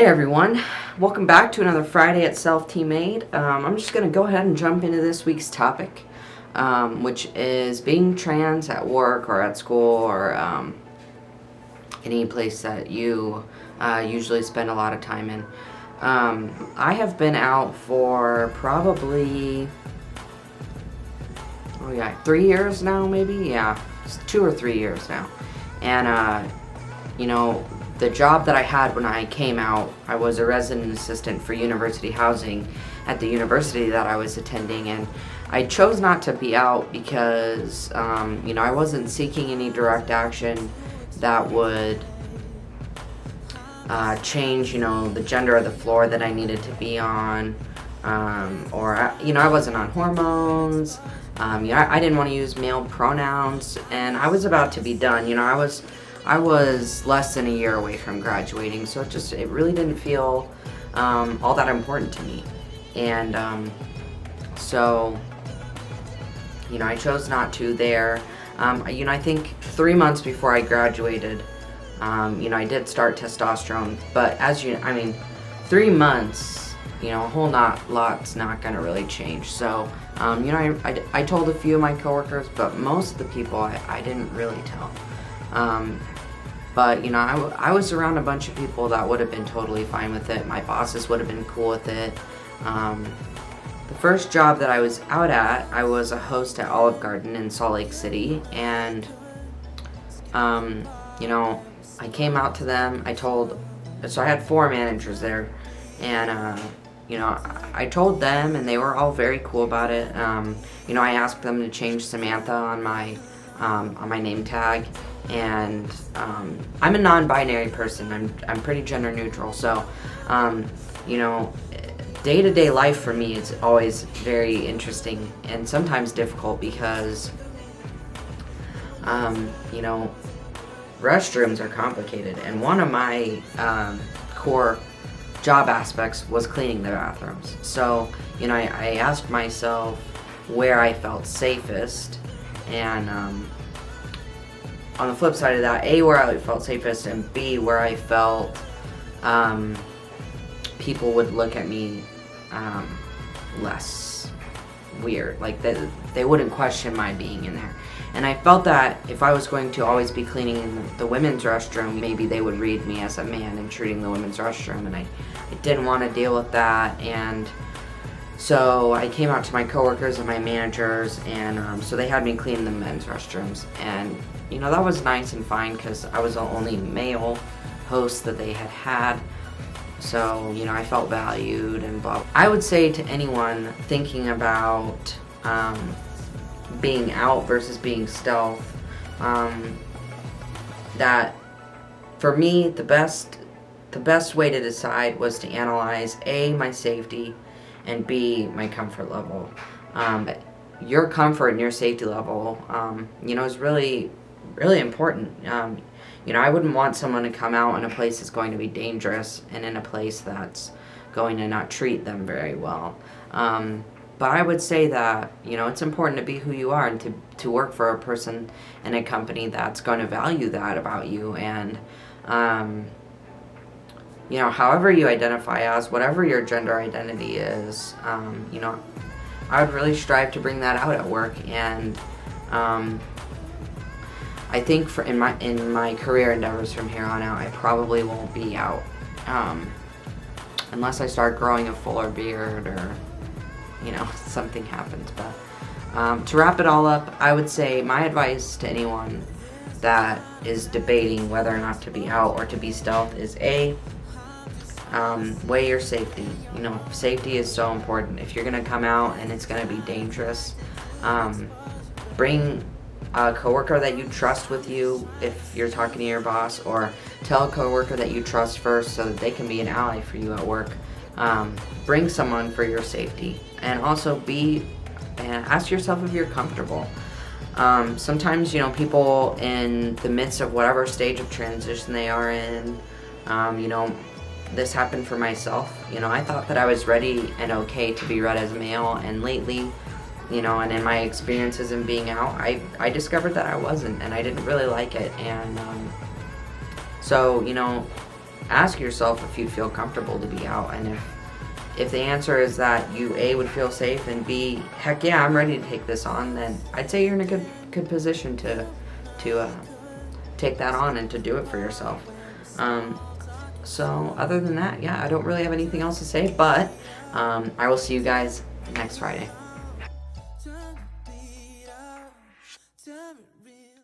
Hey everyone, welcome back to another Friday at Self Teammade. I'm just going to go ahead and jump into this week's topic, which is being trans at work or at school or any place that you usually spend a lot of time in. I have been out for probably, 3 years now maybe? Yeah, it's 2 or 3 years now. And, the job that I had when I came out, I was a resident assistant for university housing at the university that I was attending, and I chose not to be out because, I wasn't seeking any direct action that would change, the gender of the floor that I needed to be on, I wasn't on hormones. I didn't want to use male pronouns, and I was about to be done. I was less than a year away from graduating, so it really didn't feel all that important to me. And I chose not to there. I think 3 months before I graduated, I did start testosterone, but 3 months, a whole lot's not going to really change. So, I told a few of my coworkers, but most of the people I didn't really tell. But I was around a bunch of people that would have been totally fine with it. My bosses would have been cool with it. The first job that I was out at, I was a host at Olive Garden in Salt Lake City, and I came out to them. So I had 4 managers there, and I told them, and they were all very cool about it. I asked them to change Samantha on my name tag, and I'm a non-binary person. I'm pretty gender neutral, so day-to-day life for me is always very interesting and sometimes difficult because restrooms are complicated, and one of my core job aspects was cleaning the bathrooms. So I asked myself where I felt safest, and on the flip side of that, A, where I felt safest, and B, where I felt people would look at me less weird, like they wouldn't question my being in there. And I felt that if I was going to always be cleaning in the women's restroom, maybe they would read me as a man intruding the women's restroom, and I didn't want to deal with that. And so I came out to my coworkers and my managers, and so they had me clean the men's restrooms. And that was nice and fine because I was the only male host that they had. So, I felt valued and blah. I would say to anyone thinking about being out versus being stealth, that for me, the best way to decide was to analyze A, my safety, and B, my comfort level. Your comfort and your safety level, is really, really important. I wouldn't want someone to come out in a place that's going to be dangerous and in a place that's going to not treat them very well. But I would say that, it's important to be who you are and to work for a person in a company that's going to value that about you. And, however you identify as, whatever your gender identity is, I would really strive to bring that out at work. And I think in my career endeavors from here on out, I probably won't be out unless I start growing a fuller beard or something happens. But to wrap it all up, I would say my advice to anyone that is debating whether or not to be out or to be stealth is A, weigh your safety. Safety is so important. If you're going to come out and it's going to be dangerous, bring a coworker that you trust with you if you're talking to your boss, or tell a coworker that you trust first so that they can be an ally for you at work. Bring someone for your safety, and also ask yourself if you're comfortable. Sometimes people in the midst of whatever stage of transition they are in, this happened for myself. I thought that I was ready and okay to be read as a male, and lately, and in my experiences in being out, I discovered that I wasn't, and I didn't really like it. And so, ask yourself if you'd feel comfortable to be out, and if the answer is that you A, would feel safe, and B, heck yeah, I'm ready to take this on, then I'd say you're in a good position to take that on and to do it for yourself. So other than that, yeah, I don't really have anything else to say, but I will see you guys next Friday.